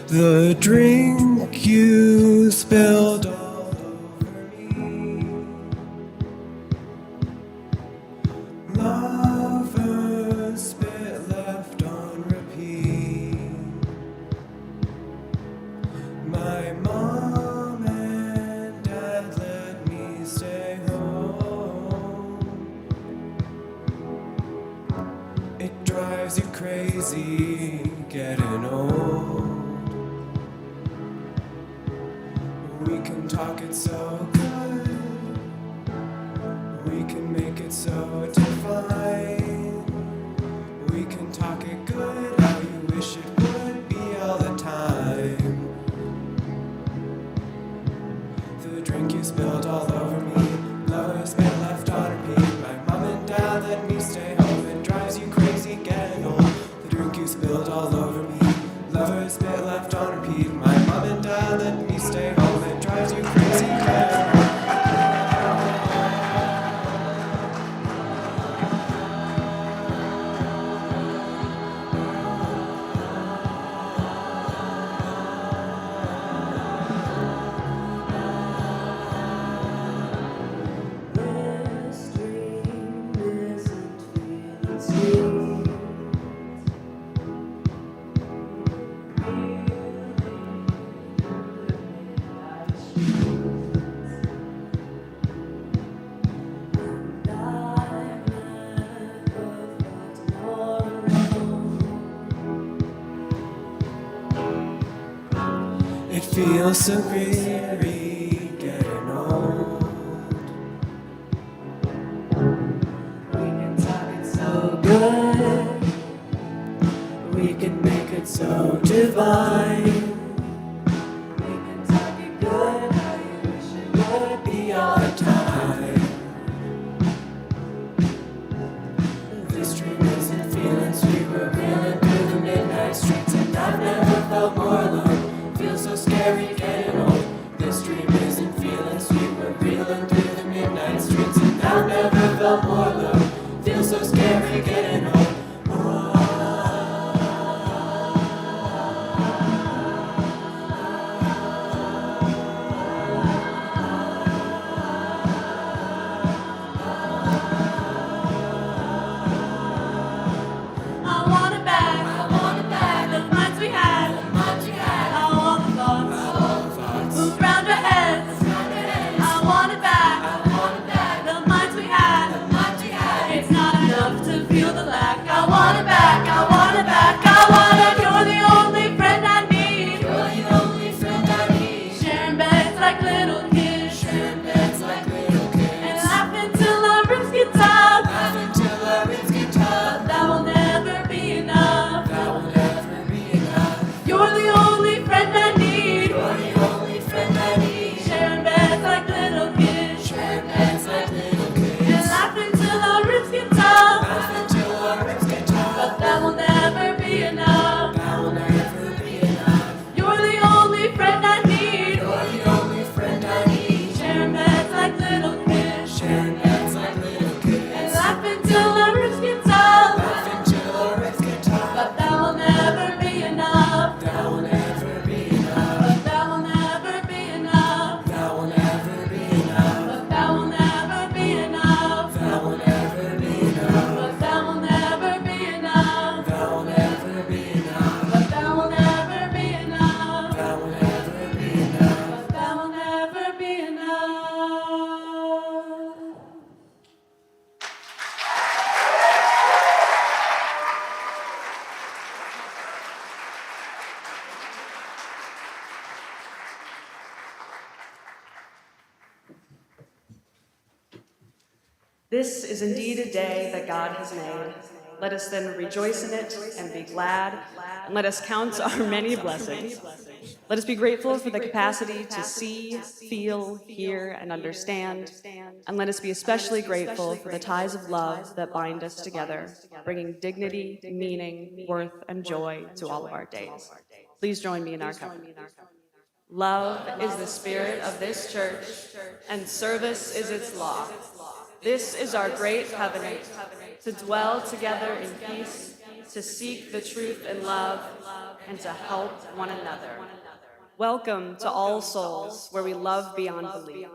The drink you spilled all over me, lover's spit left on repeat. My mom and dad let me stay home. It drives you crazy getting old. We can talk it so good, we can make it so divine. We can talk it good, how you wish it would be all the time. The drink you spilled all over me, lover's spit left on repeat. My mom and dad let me stay home, it drives you crazy getting old. The drink you spilled all over me, lover's spit left on repeat. My mom and dad let me stay home, it drives you crazy getting old. feels so dreary getting old. We can talk it so good, we can make it so divine. We can talk it good, how you wish it would be all the time. This dream isn't feeling sweet, we're reeling through the midnight streets, and I've never felt more alone. Feels so scary getting old. This dream isn't feeling sweet, we're reeling through the midnight streets, and I've never felt more alone. Feels so scary getting old. This is indeed a day that God has made. Let us then rejoice in it and be glad, and let us count our many blessings. Let us be grateful for the capacity to see, feel, hear, and understand, and let us be especially grateful for the ties of love that bind us together, bringing dignity, meaning, worth, and joy to all of our days. Please join me in our covenant. Love is the spirit of this church, and service is its law. This is our great covenant, to dwell together in peace, to seek the truth in love, and to help one another. Welcome to All Souls, where we love beyond belief.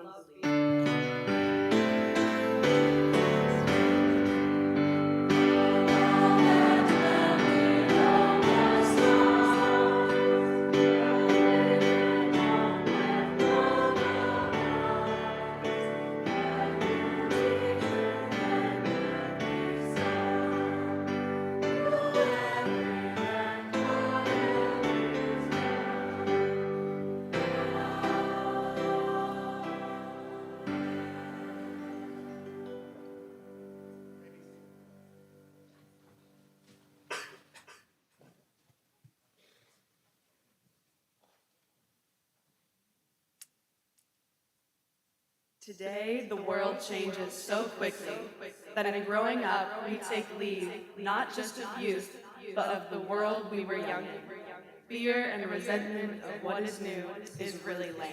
Today, the world changes so quickly that in growing up, we take leave not just of youth, but of the world we were young in. Fear and resentment of what is new is really lame.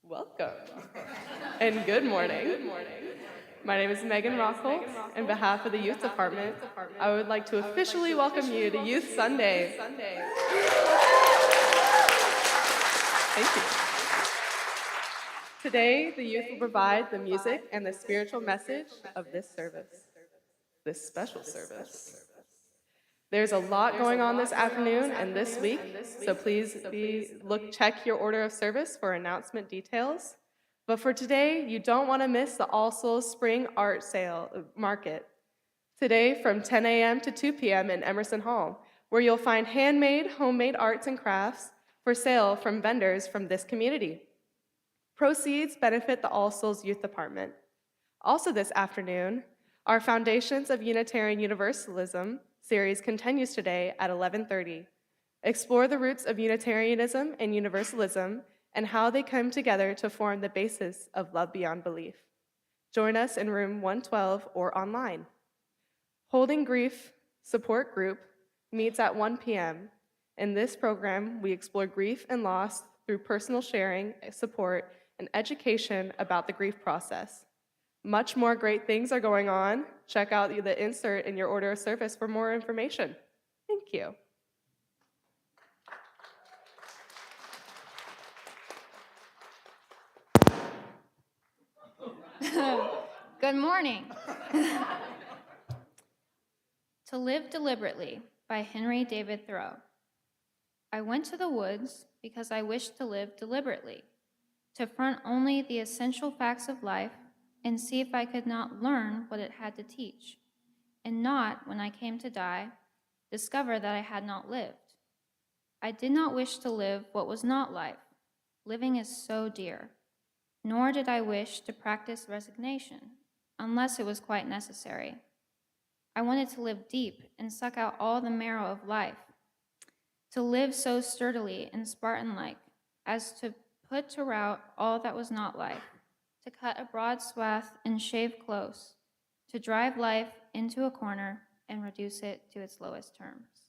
Welcome, and good morning. My name is Megan Rockholt. On behalf of the Youth Department, I would like to officially welcome you to Youth Sunday. Thank you. Today, the youth will provide the music and the spiritual message of this service, this special service. There's a lot going on this afternoon and this week, so please check your order of service for announcement details. But for today, you don't want to miss the All Souls Spring Art Sale Market. Today from 10 a.m. to 2 p.m. in Emerson Hall, where you'll find handmade, homemade arts and crafts for sale from vendors from this community. Proceeds benefit the All Souls Youth Department. Also this afternoon, our Foundations of Unitarian Universalism series continues today at 11:30. Explore the roots of Unitarianism and Universalism and how they come together to form the basis of love beyond belief. Join us in room 112 or online. Holding Grief Support Group meets at 1 p.m. In this program, we explore grief and loss through personal sharing, support, and education about the grief process. Much more great things are going on. Check out the insert in your order of service for more information. Thank you. Good morning. To Live Deliberately by Henry David Thoreau. I went to the woods because I wished to live deliberately, to front only the essential facts of life and see if I could not learn what it had to teach, and not, when I came to die, discover that I had not lived. I did not wish to live what was not life. Living is so dear. Nor did I wish to practice resignation, unless it was quite necessary. I wanted to live deep and suck out all the marrow of life, to live so sturdily and Spartan-like as to put to rout all that was not life, to cut a broad swath and shave close, to drive life into a corner and reduce it to its lowest terms.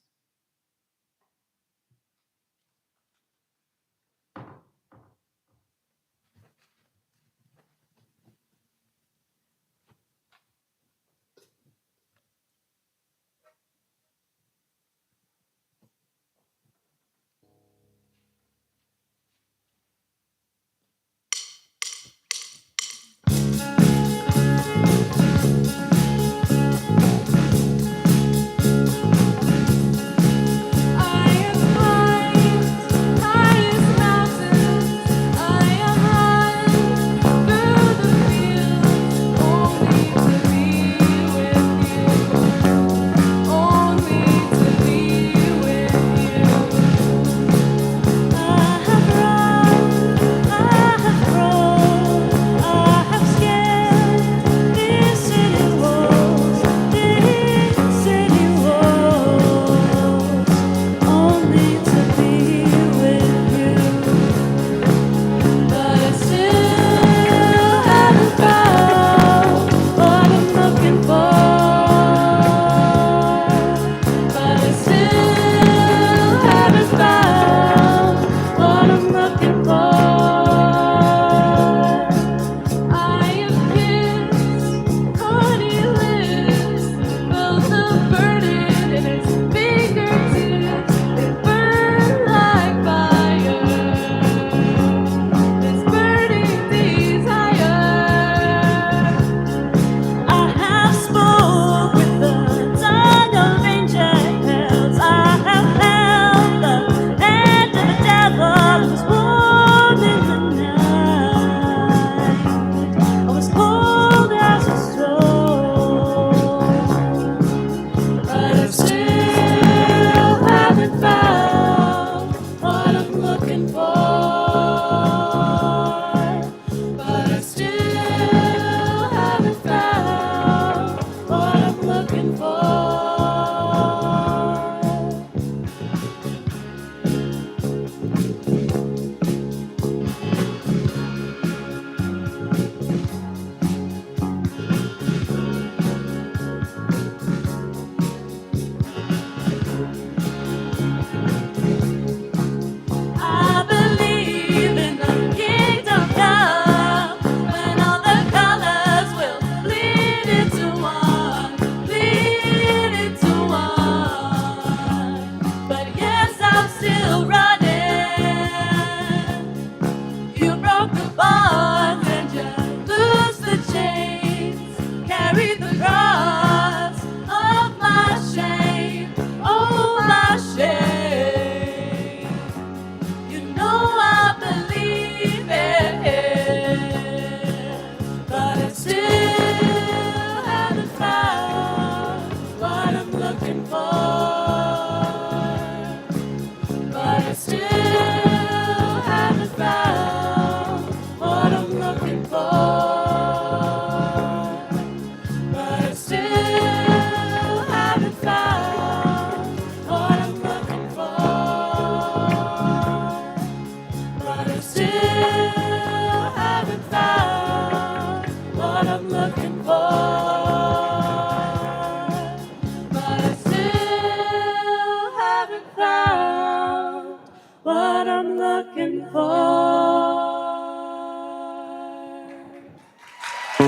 We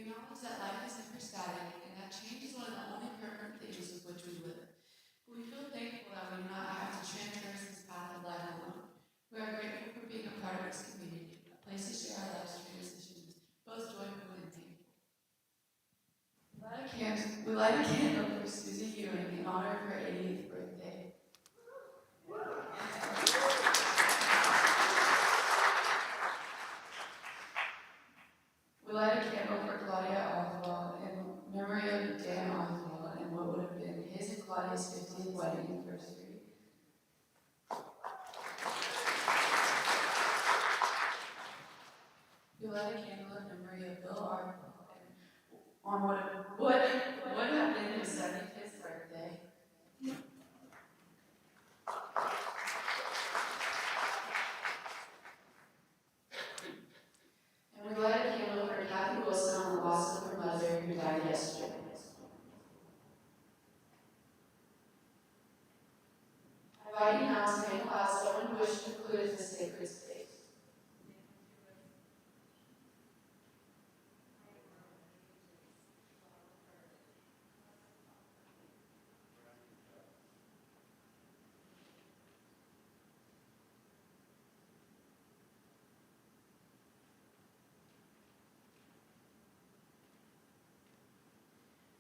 acknowledge that life is never static and that change is one of the only permanent things with which we live. We feel thankful that we do not have to transverse this path of life alone. We are grateful for being a part of this community, a place to share our life's transitions, both joyful and painful. We light a candle for Susie Ewing in honor of her 80th birthday. We light a candle for Claudia Oswald in memory of Dan Oswald and what would have been his and Claudia's 50th wedding anniversary. We light a candle in memory of Bill Arthwell on what would have been his 75th birthday. And we light a candle for Kathy Wilson on the loss of her mother who died yesterday. I invite you now to make class someone who wishes to include the sacred space.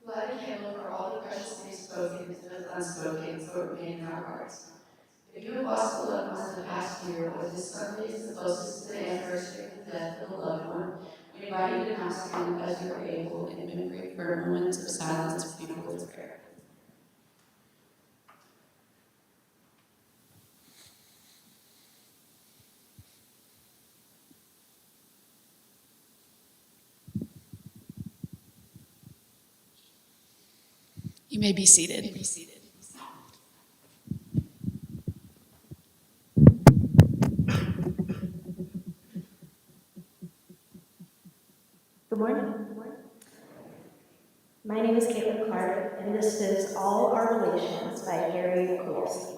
Light a candle for all the precious things spoken and unspoken but remain in our hearts. If you have lost a loved one in the past year, or this Sunday is the closest to the anniversary of the death of a loved one, we invite you to now stand as you are able and mimic for moments of silence before the prayer. You may be seated. Good morning. My name is Caitlin Clark, and this is All Our Relations by Harry Coles.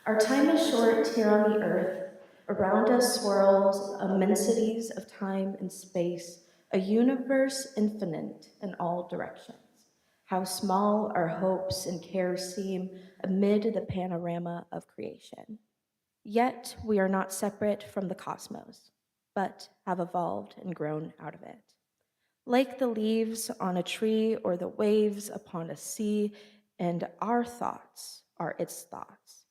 Our time is short here on the earth. Around us swirls immensities of time and space, a universe infinite in all directions. How small our hopes and cares seem amid the panorama of creation. Yet we are not separate from the cosmos, but have evolved and grown out of it. Like the leaves on a tree or the waves upon a sea, and our thoughts are its thoughts.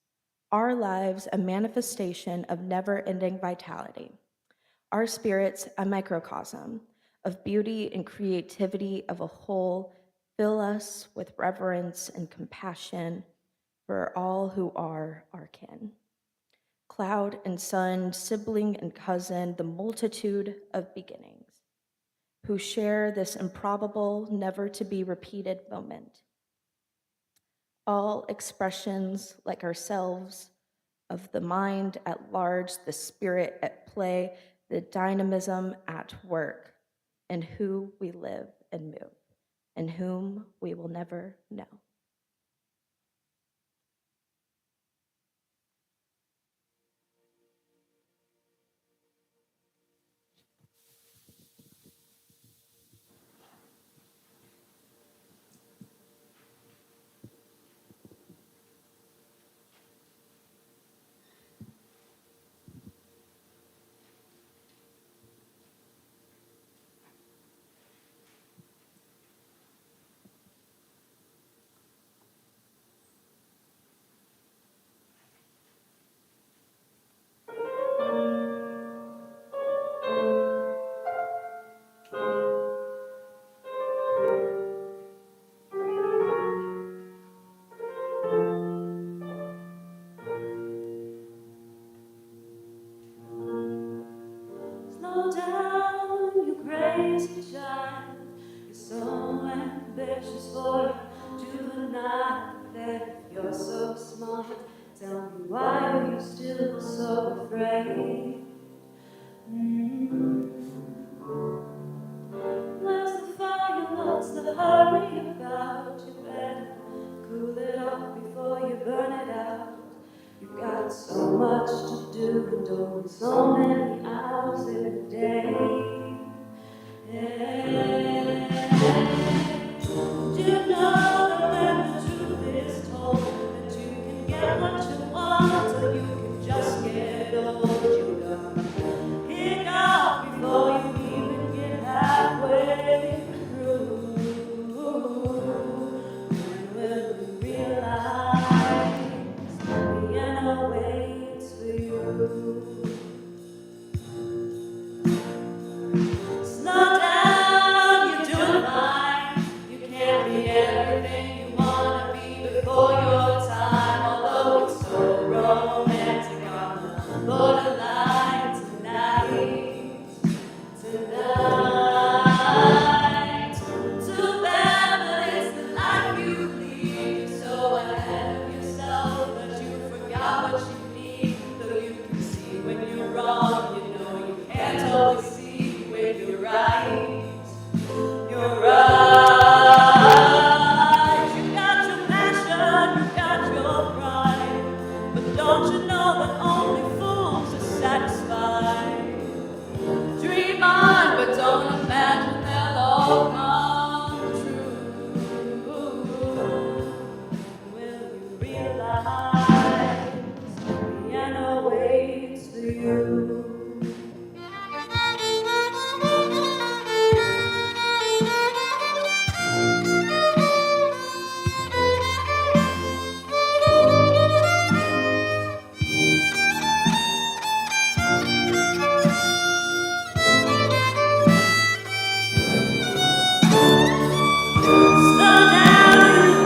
Our lives a manifestation of never-ending vitality. Our spirits a microcosm of beauty and creativity of a whole, fill us with reverence and compassion for all who are our kin. Cloud and sun, sibling and cousin, the multitude of beginnings, who share this improbable, never to be repeated moment. All expressions like ourselves of the mind at large, the spirit at play, the dynamism at work, in who we live and move, and whom we will never know. Tell me why are you still so afraid? Bless the fire, what's the hurry about? You better cool it off before you burn it out. You've got so much to do and only so many hours in a day. Do you know that when the truth is told that you can get what you want or you can just get old? You gotta kick off before you even get halfway through. When will you realize the end waits for you? Slow down, you're doing fine. You can't be everything you wanna be before your time. Although it's so romantic on the borderline tonight. Too bad, but it's the life you lead. You're so ahead of yourself that you forgot what you need. Though you can see when you're wrong, you know you can't always see when you're right. You're right. You got your passion, you got your pride. But don't you know that only fools are satisfied? Dream on, but don't imagine they'll all come true. Will you realize the end waits for you? Slow down,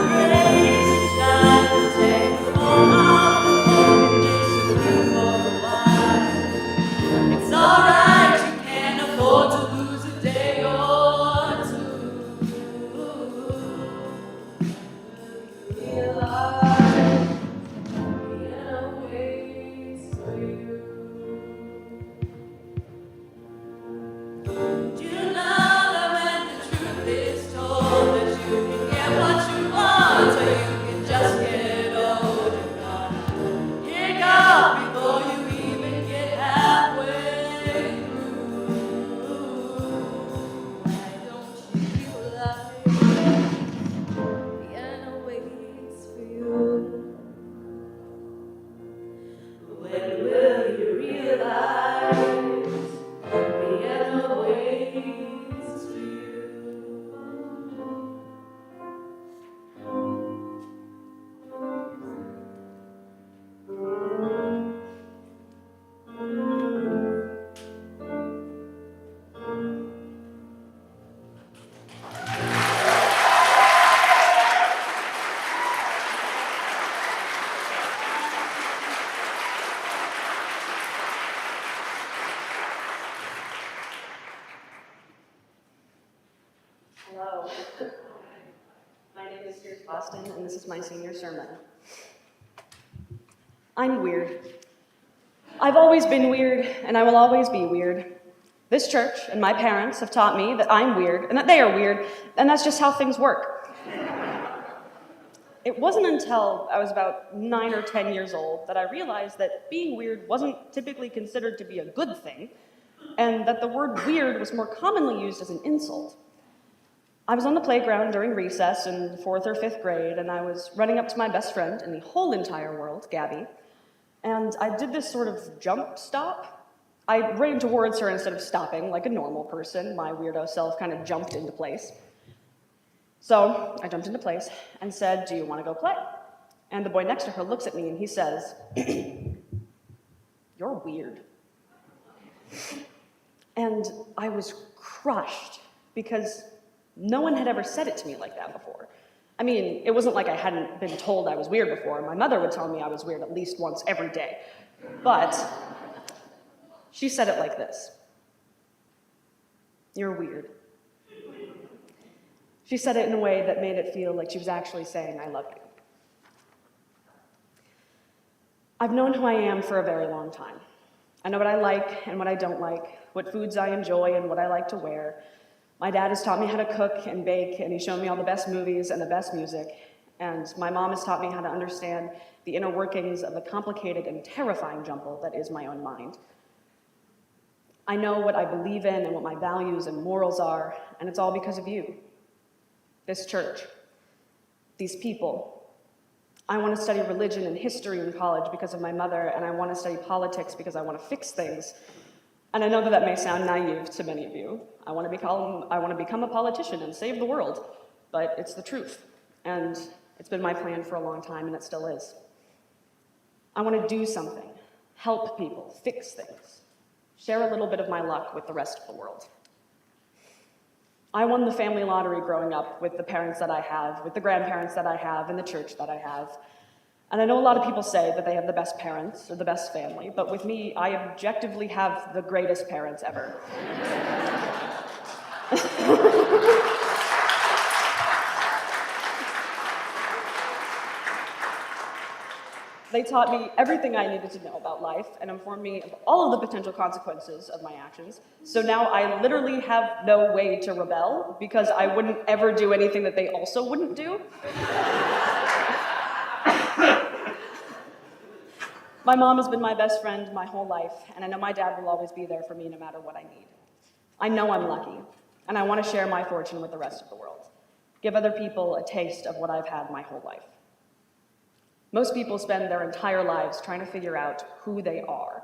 crazy child, take the phone off and disappear for a while. It's alright, you can't afford to lose a day or two. Realize the end waits for you. Do you know that when the truth is told that you can get what you want or you can just get old? You're gonna kick off before you even get halfway through. Why don't you realize the end waits for you? When will you realize the end waits for you? Hello. My name is Pierce Boston, and this is my senior sermon. I'm weird. I've always been weird, and I will always be weird. This church and my parents have taught me that I'm weird, and that they are weird, and that's just how things work. It wasn't until I was about 9 or 10 years old that I realized that being weird wasn't typically considered to be a good thing, and that the word weird was more commonly used as an insult. I was on the playground during recess in 4th or 5th grade, and I was running up to my best friend in the whole entire world, Gabby, and I did this sort of jump stop. I ran towards her instead of stopping like a normal person. My weirdo self kind of jumped into place. So I jumped into place and said, "Do you want to go play?" And the boy next to her looks at me and he says, "You're weird." And I was crushed because no one had ever said it to me like that before. I mean, it wasn't like I hadn't been told I was weird before. My mother would tell me I was weird at least once every day. But she said it like this: "You're weird." She said it in a way that made it feel like she was actually saying, "I love you." I've known who I am for a very long time. I know what I like and what I don't like, what foods I enjoy and what I like to wear. My dad has taught me how to cook and bake, and he's shown me all the best movies and the best music. And my mom has taught me how to understand the inner workings of the complicated and terrifying jumble that is my own mind. I know what I believe in and what my values and morals are, and it's all because of you. This church, these people. I want to study religion and history in college because of my mother, and I want to study politics because I want to fix things. And I know that may sound naive to many of you. I want to become a politician and save the world, but it's the truth. And it's been my plan for a long time, and it still is. I want to do something, help people, fix things, share a little bit of my luck with the rest of the world. I won the family lottery growing up with the parents that I have, with the grandparents that I have, and the church that I have. And I know a lot of people say that they have the best parents or the best family, but with me, I objectively have the greatest parents ever. They taught me everything I needed to know about life and informed me of all of the potential consequences of my actions. So now I literally have no way to rebel because I wouldn't ever do anything that they also wouldn't do. My mom has been my best friend my whole life, and I know my dad will always be there for me no matter what I need. I know I'm lucky, and I want to share my fortune with the rest of the world. Give other people a taste of what I've had my whole life. Most people spend their entire lives trying to figure out who they are,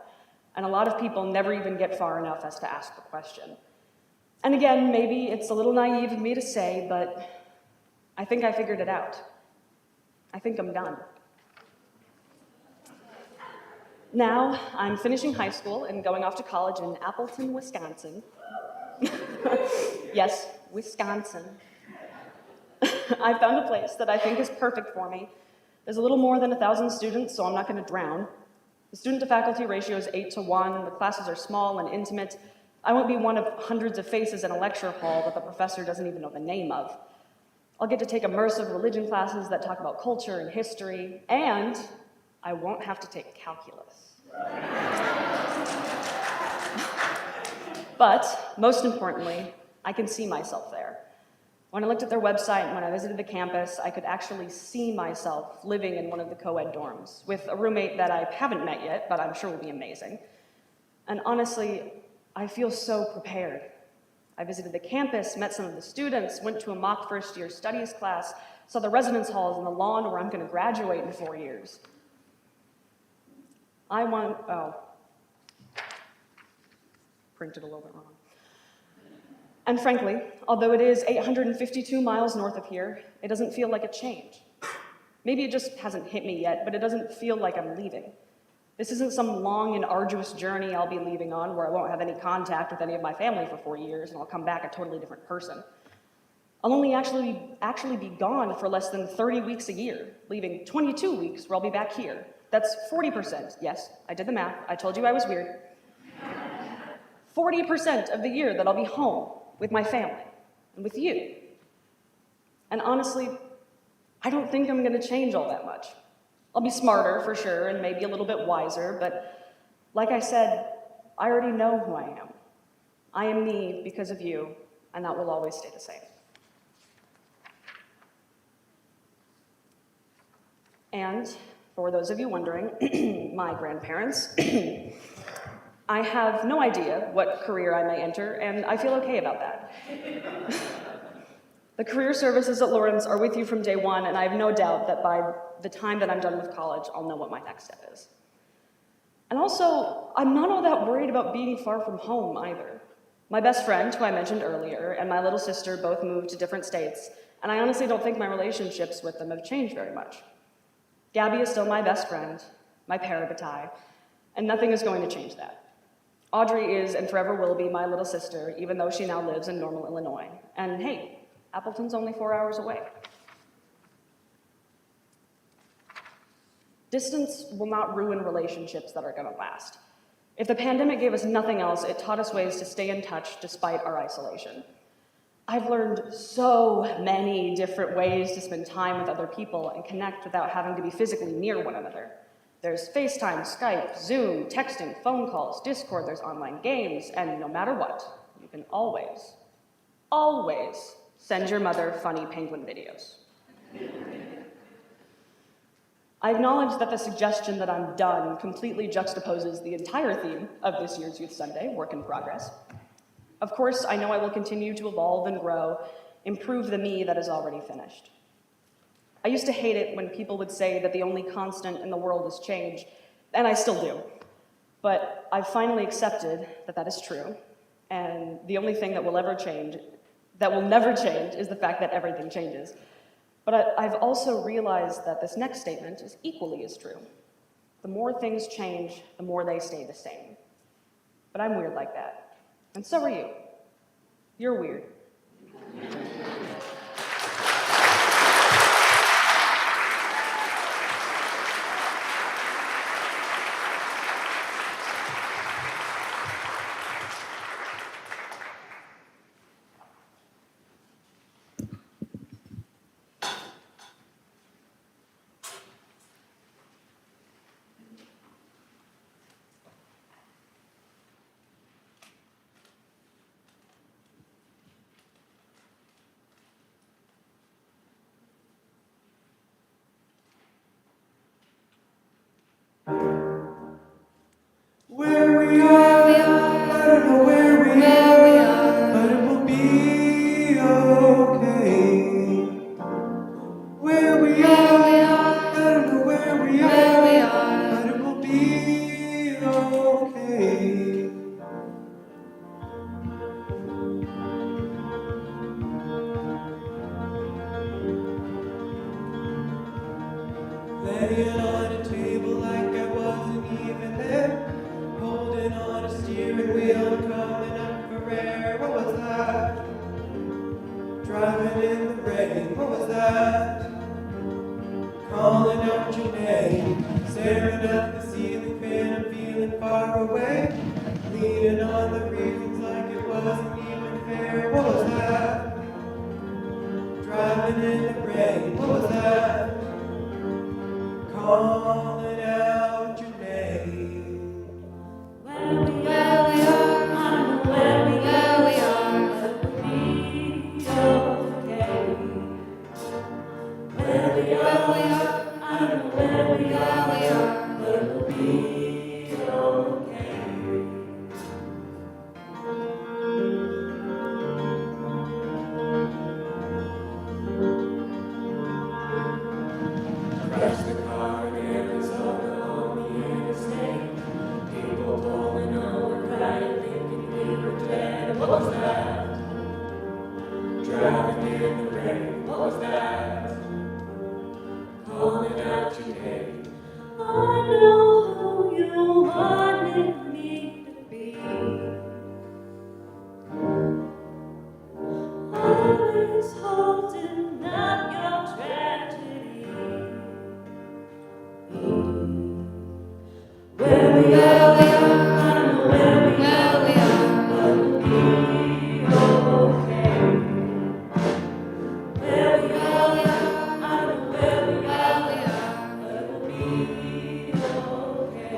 and a lot of people never even get far enough as to ask the question. And again, maybe it's a little naive of me to say, but I think I figured it out. I think I'm done. Now, I'm finishing high school and going off to college in Appleton, Wisconsin. Yes, Wisconsin. I found a place that I think is perfect for me. There's a little more than 1,000 students, so I'm not going to drown. The student-to-faculty ratio is 8-to-1. The classes are small and intimate. I won't be one of hundreds of faces in a lecture hall that the professor doesn't even know the name of. I'll get to take immersive religion classes that talk about culture and history, and I won't have to take calculus. But, most importantly, I can see myself there. When I looked at their website and when I visited the campus, I could actually see myself living in one of the co-ed dorms with a roommate that I haven't met yet, but I'm sure will be amazing. And honestly, I feel so prepared. I visited the campus, met some of the students, went to a mock first-year studies class, saw the residence halls and the lawn where I'm going to graduate in 4 years. Printed a little bit wrong. And frankly, although it is 852 miles north of here, it doesn't feel like a change. Maybe it just hasn't hit me yet, but it doesn't feel like I'm leaving. This isn't some long and arduous journey I'll be leaving on where I won't have any contact with any of my family for 4 years and I'll come back a totally different person. I'll only actually be gone for less than 30 weeks a year, leaving 22 weeks where I'll be back here. That's 40%. Yes, I did the math. I told you I was weird. 40% of the year that I'll be home with my family and with you. And honestly, I don't think I'm going to change all that much. I'll be smarter for sure and maybe a little bit wiser, but like I said, I already know who I am. I am me because of you, and that will always stay the same. And for those of you wondering, my grandparents, I have no idea what career I may enter, and I feel okay about that. The career services at Lawrence are with you from day one, and I have no doubt that by the time that I'm done with college, I'll know what my next step is. And also, I'm not all that worried about being far from home either. My best friend, who I mentioned earlier, and my little sister both moved to different states, and I honestly don't think my relationships with them have changed very much. Gabby is still my best friend, my parabatai, and nothing is going to change that. Audrey is and forever will be my little sister, even though she now lives in Normal, Illinois. And hey, Appleton's only 4 hours away. Distance will not ruin relationships that are going to last. If the pandemic gave us nothing else, it taught us ways to stay in touch despite our isolation. I've learned so many different ways to spend time with other people and connect without having to be physically near one another. There's FaceTime, Skype, Zoom, texting, phone calls, Discord, there's online games, and no matter what, you can always, always send your mother funny penguin videos. I acknowledge that the suggestion that I'm done completely juxtaposes the entire theme of this year's Youth Sunday, work in progress. Of course, I know I will continue to evolve and grow, improve the me that is already finished. I used to hate it when people would say that the only constant in the world is change, and I still do. But I've finally accepted that that is true, and the only thing that will never change, is the fact that everything changes. But I've also realized that this next statement is equally as true. The more things change, the more they stay the same. But I'm weird like that, and so are you. You're weird. Where we are, I don't know where we are, but it will be okay. Where we are, I don't know where we are, but it will be okay. Laying on a table like I wasn't even there. Holding on a steering wheel, coming up for air. What was that? Driving in the rain. What was that? Calling out your name. Staring at the ceiling fan and feeling far away. Leaning on the reasons like it wasn't even fair. What was that? Driving in the rain. What was that? Calling out your name. Where we are, I know where we are, but we'll be okay. Where we are, I know where we are, but we'll be okay. Crash the car in Arizona on the interstate. People pulling over, crying, thinking we were dead. What was that? Driving in the rain. What was that? Calling out your name. I know who you wanted me to be. Always holding up your tragedy. Where we are, I know where we are, but we'll be okay. Where we are, I know where we are, but we'll be okay.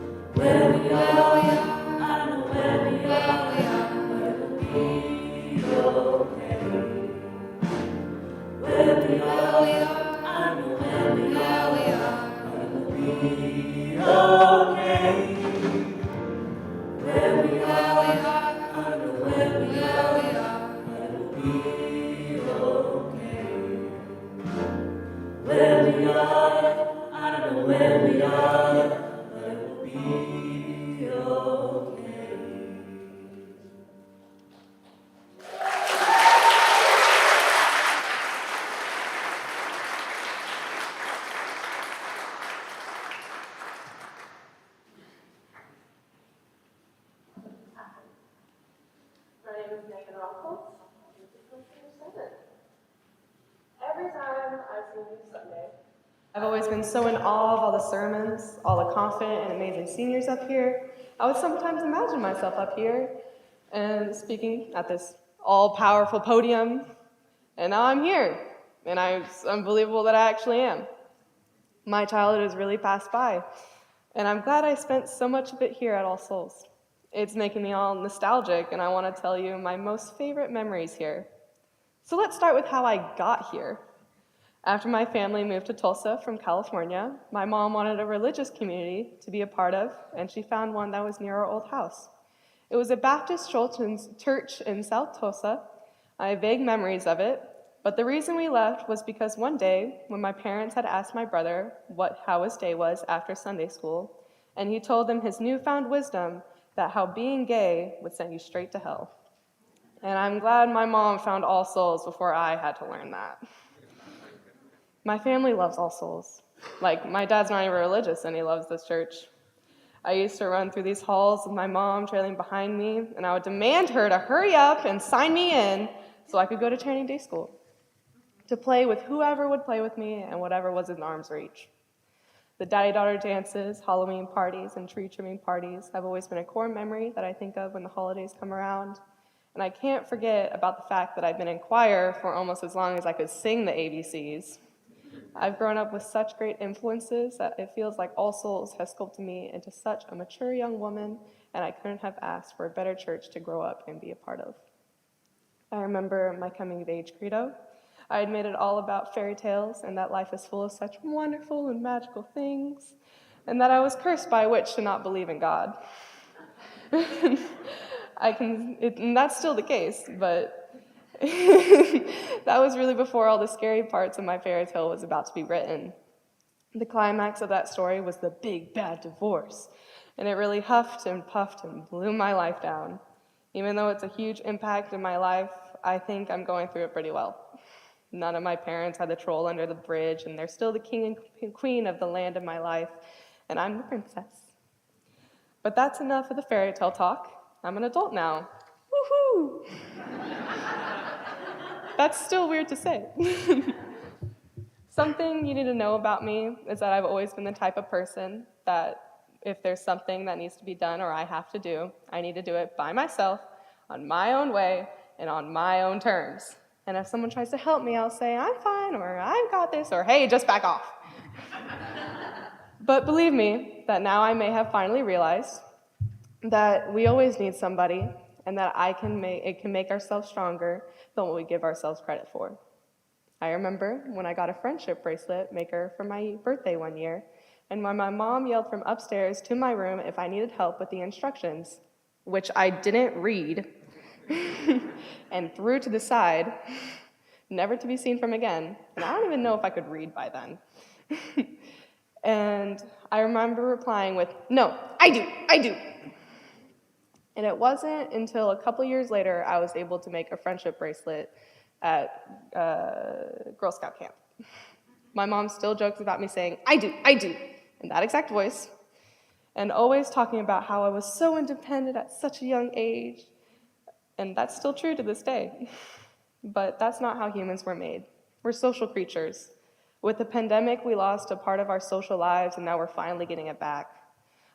Where we are, I know where we are, but we'll be okay. Where we are, I know where we are, but we'll be okay. Where we are, I know where we are, but we'll be okay. Where we are, I know where we are, but we'll be okay. Where we are, I know where we are, but we'll be okay. My name is Megan Rockholz. I'm from 7. Every time I sing Youth Sunday, I've always been so in awe of all the sermons, all the confident and amazing seniors up here. I would sometimes imagine myself up here, and speaking at this all-powerful podium, and now I'm here, and it's unbelievable that I actually am. My childhood has really passed by, and I'm glad I spent so much of it here at All Souls. It's making me all nostalgic, and I want to tell you my most favorite memories here. So let's start with how I got here. After my family moved to Tulsa from California, my mom wanted a religious community to be a part of, and she found one that was near our old house. It was a Baptist church in South Tulsa. I have vague memories of it, but the reason we left was because one day, when my parents had asked my brother how his day was after Sunday school, and he told them his newfound wisdom that how being gay would send you straight to hell. And I'm glad my mom found All Souls before I had to learn that. My family loves All Souls. Like, my dad's not even religious, and he loves this church. I used to run through these halls with my mom trailing behind me, and I would demand her to hurry up and sign me in so I could go to training day school, to play with whoever would play with me and whatever was in arm's reach. The daddy-daughter dances, Halloween parties, and tree trimming parties have always been a core memory that I think of when the holidays come around. And I can't forget about the fact that I've been in choir for almost as long as I could sing the ABCs. I've grown up with such great influences that it feels like All Souls has sculpted me into such a mature young woman, and I couldn't have asked for a better church to grow up and be a part of. I remember my coming-of-age credo. I had made it all about fairy tales and that life is full of such wonderful and magical things, and that I was cursed by a witch to not believe in God. And that's still the case, but that was really before all the scary parts of my fairy tale was about to be written. The climax of that story was the big bad divorce, and it really huffed and puffed and blew my life down. Even though it's a huge impact in my life, I think I'm going through it pretty well. None of my parents had the troll under the bridge, and they're still the king and queen of the land of my life, and I'm the princess. But that's enough of the fairy tale talk. I'm an adult now. Woohoo! That's still weird to say. Something you need to know about me is that I've always been the type of person that if there's something that needs to be done or I have to do, I need to do it by myself, on my own way, and on my own terms. And if someone tries to help me, I'll say, I'm fine, or I've got this, or hey, just back off. But believe me, that now I may have finally realized that we always need somebody, and that it can make ourselves stronger than what we give ourselves credit for. I remember when I got a friendship bracelet maker for my birthday one year, and when my mom yelled from upstairs to my room if I needed help with the instructions, which I didn't read, and threw to the side, never to be seen from again, and I don't even know if I could read by then. And I remember replying with, no, I do. And it wasn't until a couple years later I was able to make a friendship bracelet at Girl Scout camp. My mom still jokes about me saying, I do, in that exact voice, and always talking about how I was so independent at such a young age, and that's still true to this day. But that's not how humans were made. We're social creatures. With the pandemic, we lost a part of our social lives, and now we're finally getting it back.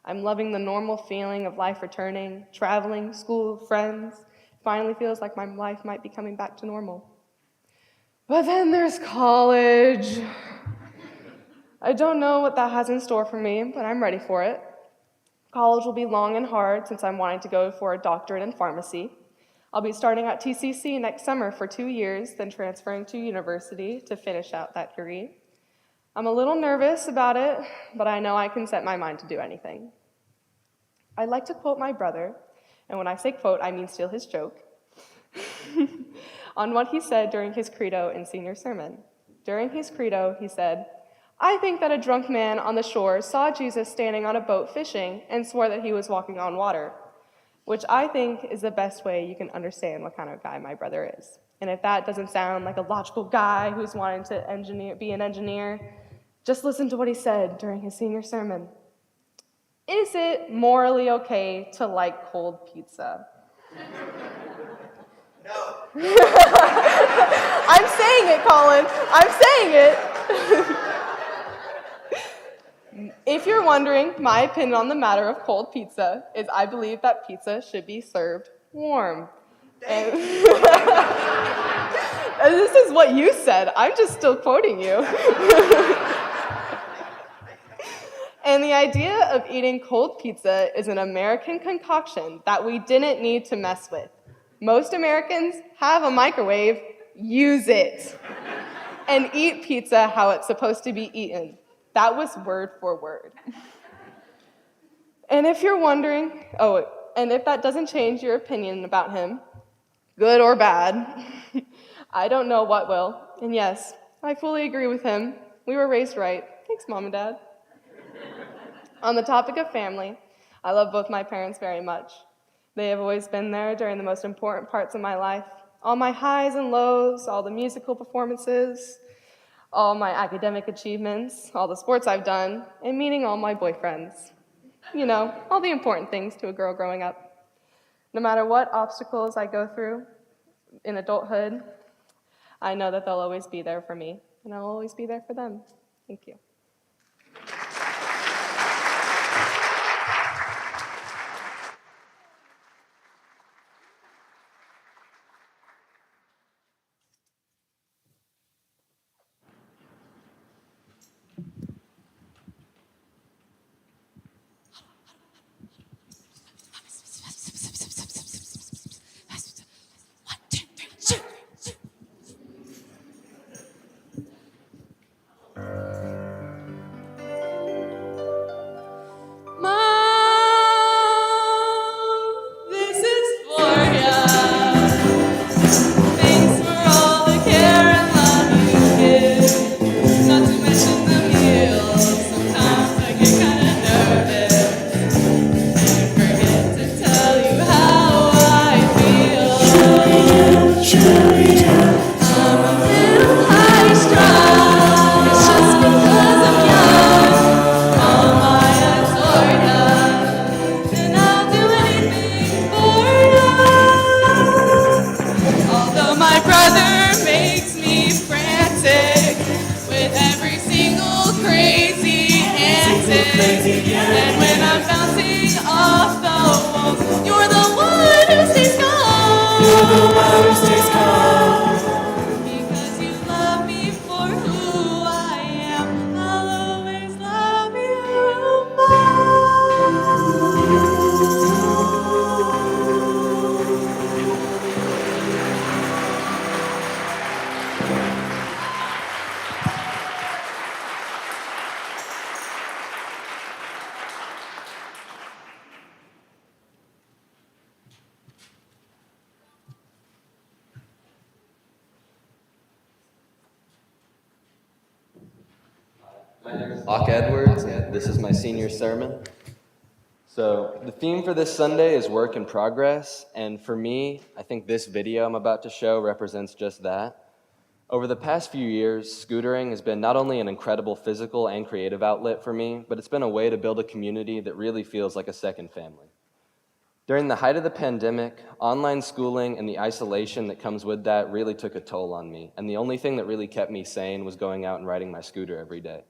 I'm loving the normal feeling of life returning, traveling, school, friends. Finally feels like my life might be coming back to normal. But then there's college. I don't know what that has in store for me, but I'm ready for it. College will be long and hard since I'm wanting to go for a doctorate in pharmacy. I'll be starting at TCC next summer for 2 years, then transferring to university to finish out that degree. I'm a little nervous about it, but I know I can set my mind to do anything. I'd like to quote my brother, and when I say quote, I mean steal his joke, on what he said during his credo in senior sermon. During his credo, he said, I think that a drunk man on the shore saw Jesus standing on a boat fishing and swore that he was walking on water, which I think is the best way you can understand what kind of guy my brother is. And if that doesn't sound like a logical guy who's wanting to be an engineer, just listen to what he said during his senior sermon. Is it morally okay to like cold pizza? No. I'm saying it, Colin. I'm saying it. If you're wondering, my opinion on the matter of cold pizza is I believe that pizza should be served warm. And and this is what you said. I'm just still quoting you. And the idea of eating cold pizza is an American concoction that we didn't need to mess with. Most Americans have a microwave. Use it. And eat pizza how it's supposed to be eaten. That was word for word. And if you're wondering, and if that doesn't change your opinion about him, good or bad, I don't know what will. And yes, I fully agree with him. We were raised right. Thanks, Mom and Dad. On the topic of family, I love both my parents very much. They have always been there during the most important parts of my life. All my highs and lows, all the musical performances, all my academic achievements, all the sports I've done, and meeting all my boyfriends. You know, all the important things to a girl growing up. No matter what obstacles I go through in adulthood, I know that they'll always be there for me, and I'll always be there for them. Thank you. And when I'm bouncing off the walls, you're the one who stays calm. You're the one who stays calm. Because you love me for who I am. I'll always love you more. My name is Locke Edwards, and this is my senior sermon. So the theme for this Sunday is work in progress, and for me, I think this video I'm about to show represents just that. Over the past few years, scootering has been not only an incredible physical and creative outlet for me, but it's been a way to build a community that really feels like a second family. During the height of the pandemic, online schooling and the isolation that comes with that really took a toll on me, and the only thing that really kept me sane was going out and riding my scooter every day.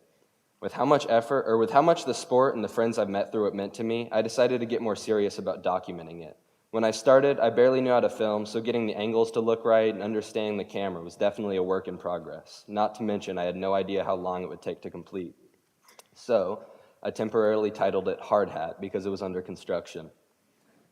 With how much the sport and the friends I've met through it meant to me, I decided to get more serious about documenting it. When I started, I barely knew how to film, so getting the angles to look right and understanding the camera was definitely a work in progress. Not to mention, I had no idea how long it would take to complete. So, I temporarily titled it Hard Hat because it was under construction.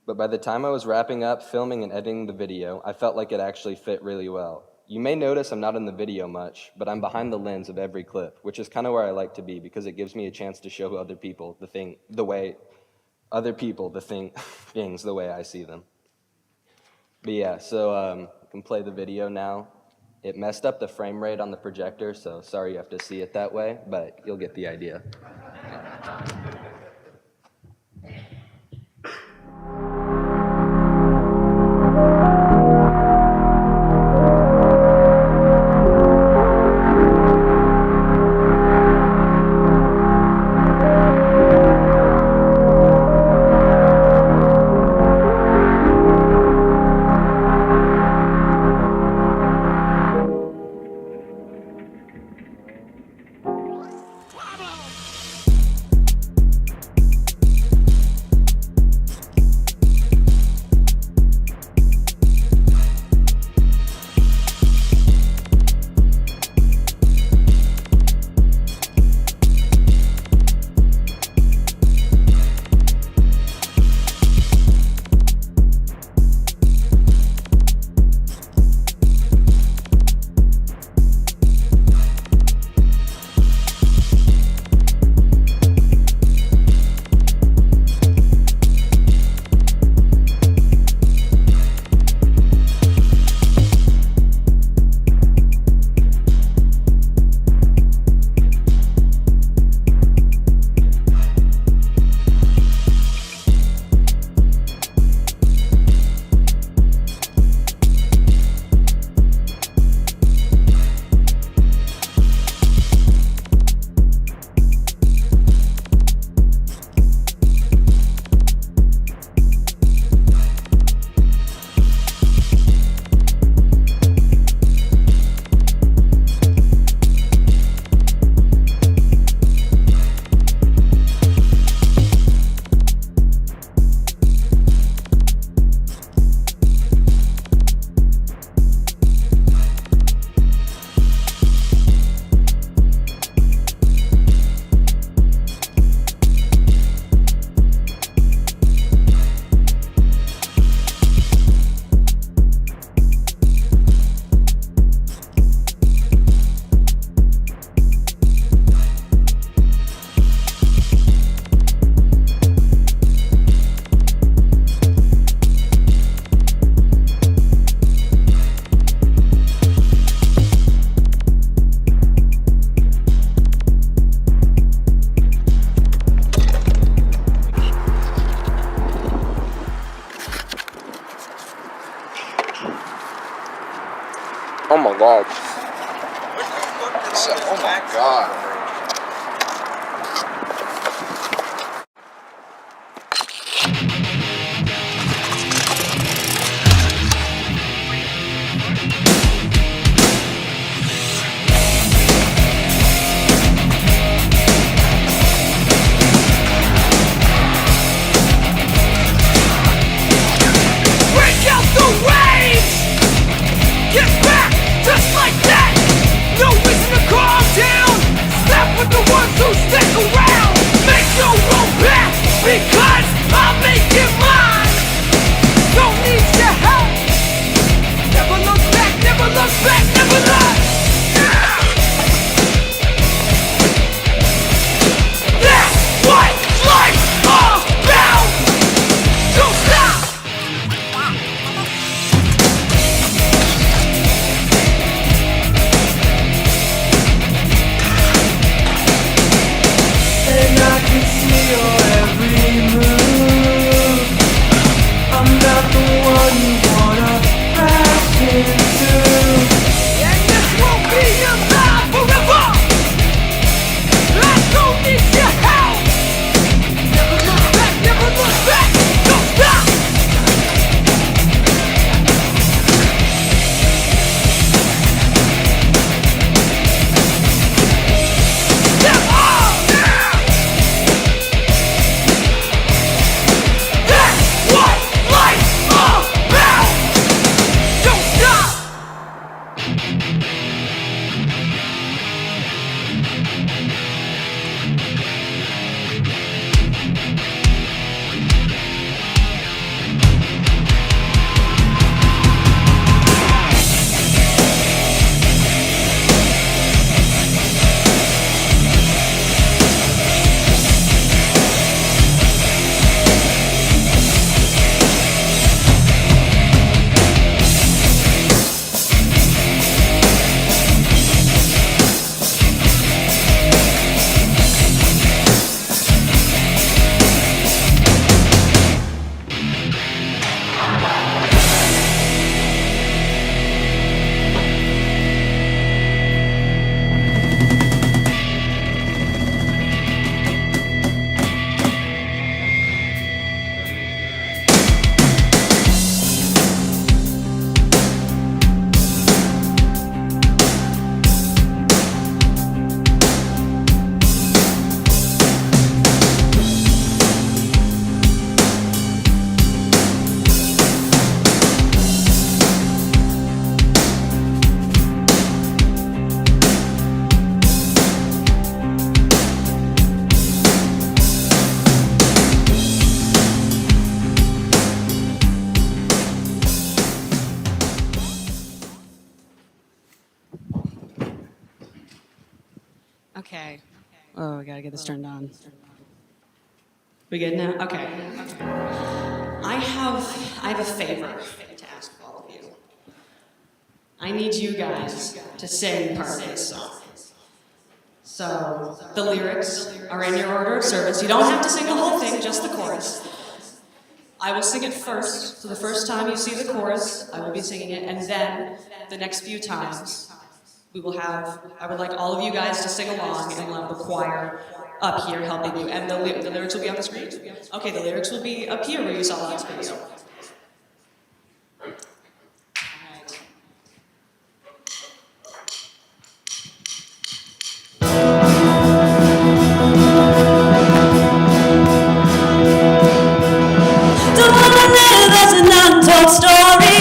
But by the time I was wrapping up filming and editing the video, I felt like it actually fit really well. You may notice I'm not in the video much, but I'm behind the lens of every clip, which is kind of where I like to be because it gives me a chance to show other people things the way I see them. But yeah, so I can play the video now. It messed up the frame rate on the projector, so sorry you have to see it that way, but you'll get the idea. Oh my god. Oh my god. Break out the waves! Get back, just like that! No reason to calm down! Step with the ones who stick around! Make your own path, because I'll make it mine! Don't need your help! Never look back, never look back, never look! That's what life's all about! Don't stop! And I can see your every move. I'm not the one you wanna crash into. And this won't be your life forever. I don't need your help. Never look back, never look back. Don't stop. Step up. That's what life's all about! Don't stop! Okay. Oh, we gotta get this turned on. We good now? Okay. I have a favor to ask all of you. I need you guys to sing part of this song. So the lyrics are in your order of service. You don't have to sing the whole thing, just the chorus. I will sing it first. So the first time you see the chorus, I will be singing it, and then the next few times we will have, I would like all of you guys to sing along, and we'll have the choir up here helping you. And the lyrics will be on the screen? Okay, the lyrics will be up here where you saw last video. Alright. Don't wanna live as an untold story.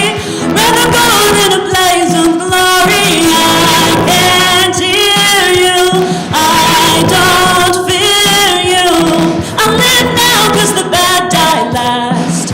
Rather go in a blaze of glory. I can't hear you. I don't fear you. I live now 'cause the bad die last.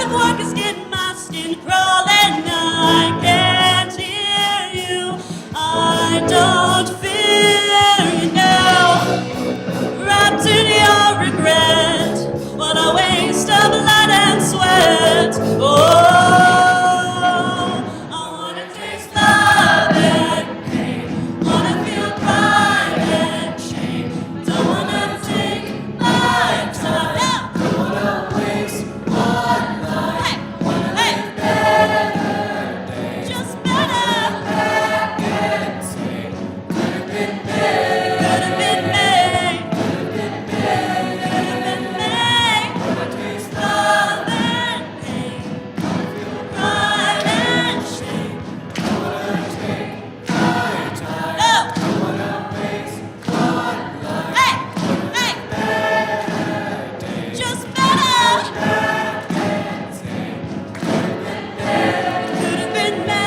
Work is getting my skin crawling. I can't hear you. I don't feel you now. Wrapped in your regret, what a waste of blood and sweat. Oh, I wanna taste love and pain. Wanna feel pride and shame. Don't wanna take my time. Don't wanna waste one life. Wanna live better, just better. Back and say, could have been me. Could have been me. Could have been me. Wanna taste love and pain. Pride and shame. Don't wanna take my time. No. Don't wanna waste one life. Hey, hey. Just better. Back and say, could have been me.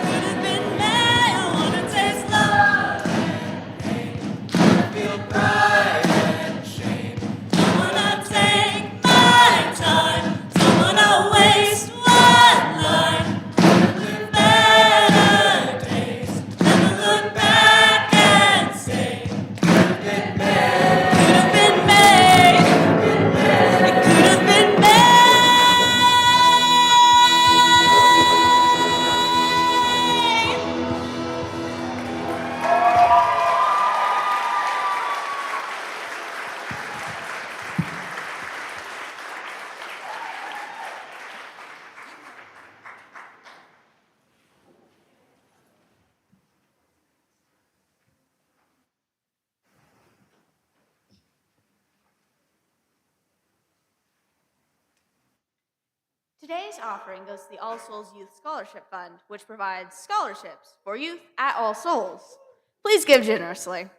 Could have been me. I wanna taste love and pain. Wanna feel pride and shame. Don't wanna take my time. Don't wanna waste one life. Wanna live better days. Never look back and say, could have been me. Could have been me. It could have been me. Today's offering goes to the All Souls Youth Scholarship Fund, which provides scholarships for youth at All Souls. Please give generously.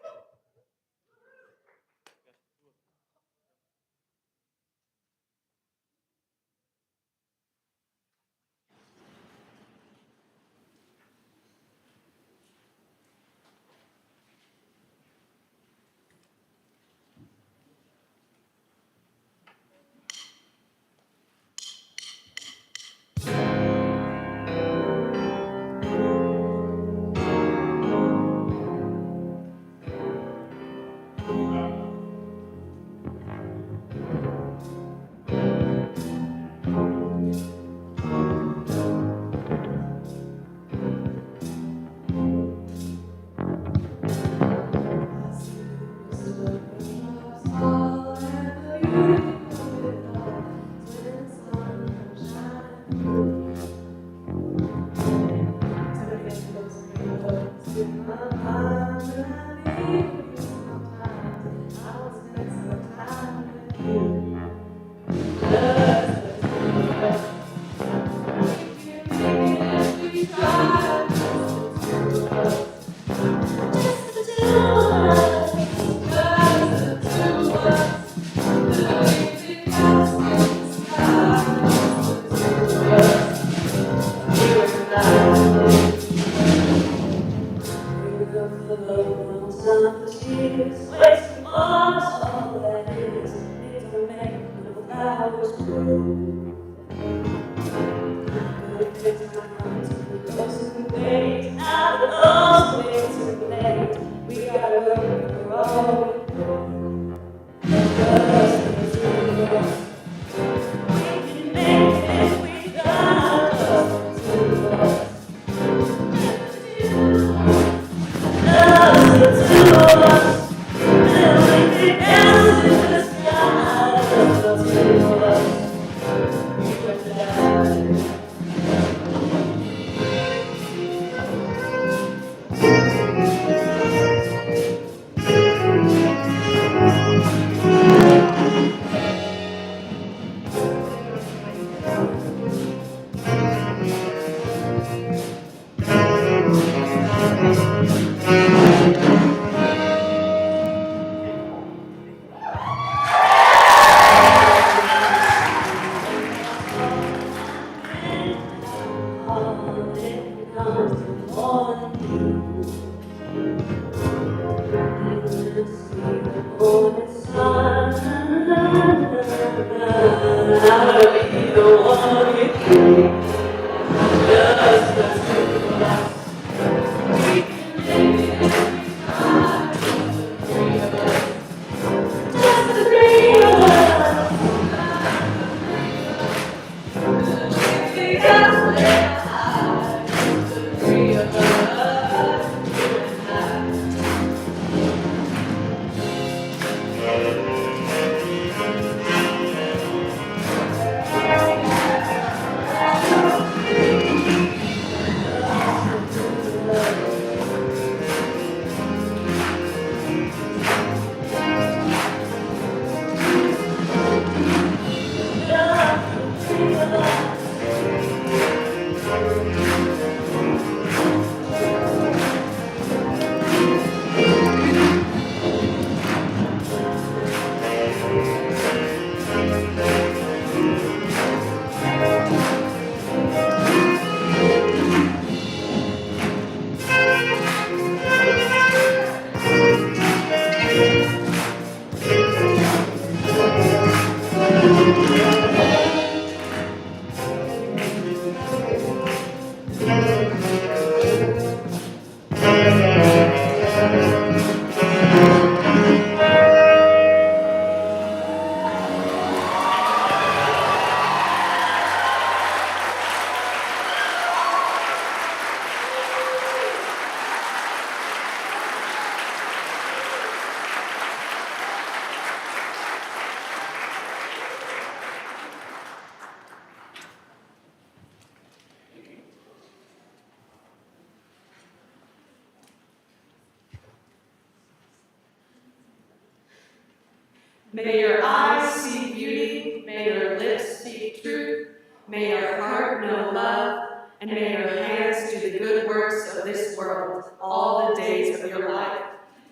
May your eyes see beauty, may your lips speak truth, may your heart know love, and may your hands do the good works of this world all the days of your life.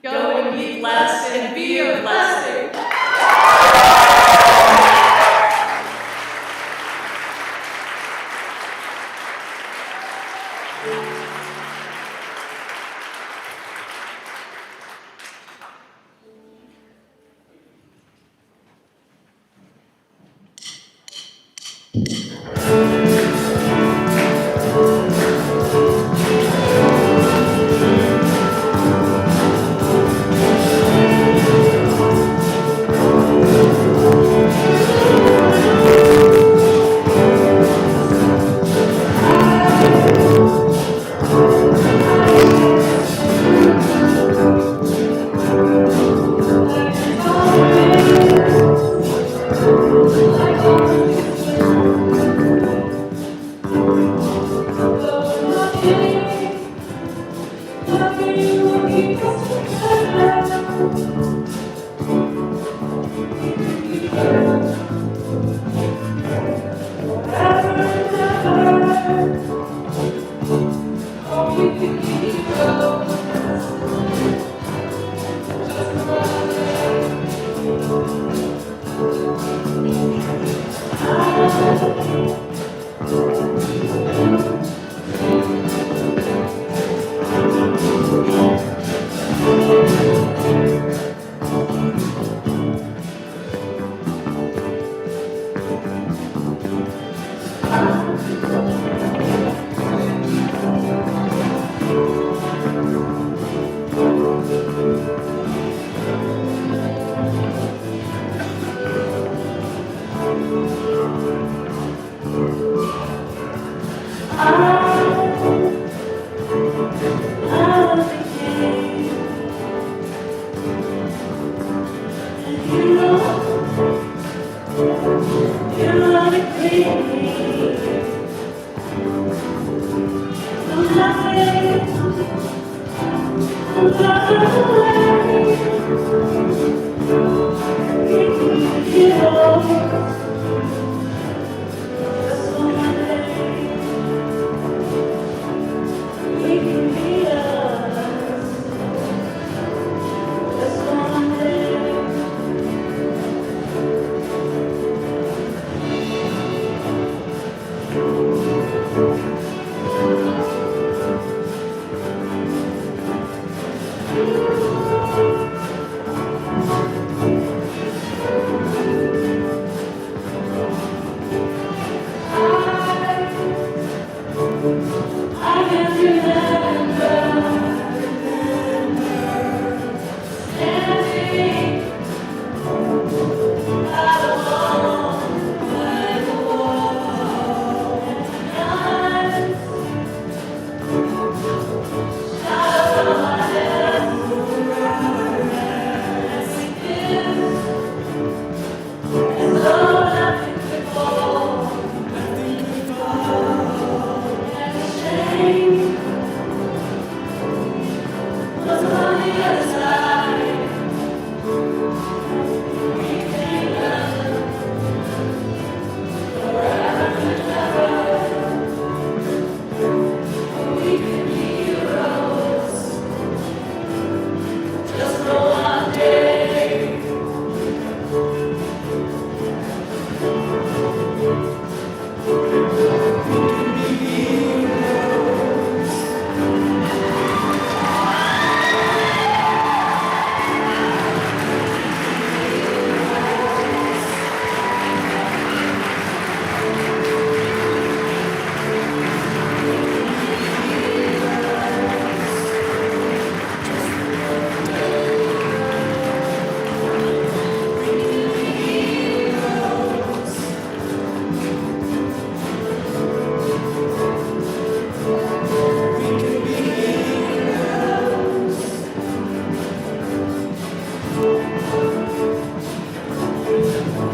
Go and be blessed and be a blessing.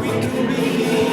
We can be